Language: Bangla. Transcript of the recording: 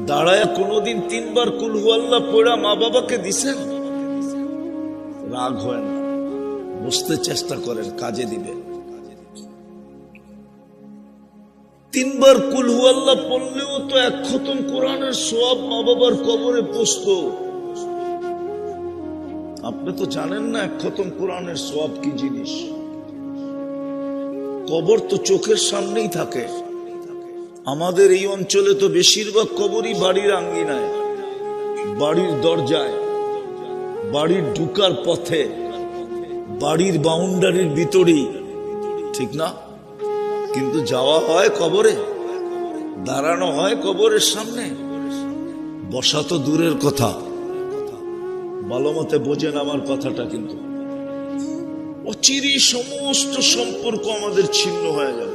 দাঁড়ায় কোনোদিন 3 বার কুল হুয়াল্লাহ পড়া মা বাবাকে দিছেন? রাগ হয় না, বুঝতে চেষ্টা করেন, কাজে দিবে। 3 বার কুল হুয়াল্লাহ পড়লেও তো 1 খতম কোরআনের সওয়াব মা বাবার কবরে পৌঁছতো। আপনি তো জানেন না 1 খতম কোরআনের সওয়াব কি জিনিস। কবর তো চোখের সামনেই থাকে। আমাদের এই অঞ্চলে তো বেশিরভাগ কবরই বাড়ির আঙ্গিনায়, বাড়ির দরজায়, বাড়ির ঢুকার পথে, বাড়ির বাউন্ডারির ভিতরেই, ঠিক না? কিন্তু যাওয়া হয় কবরে, দাঁড়ানো হয় কবরের সামনে, বসা তো দূরের কথা। ভালো মতে বোঝেন আমার কথাটা, কিন্তু অচিরেই সমস্ত সম্পর্ক আমাদের ছিন্ন হয়ে যাবে।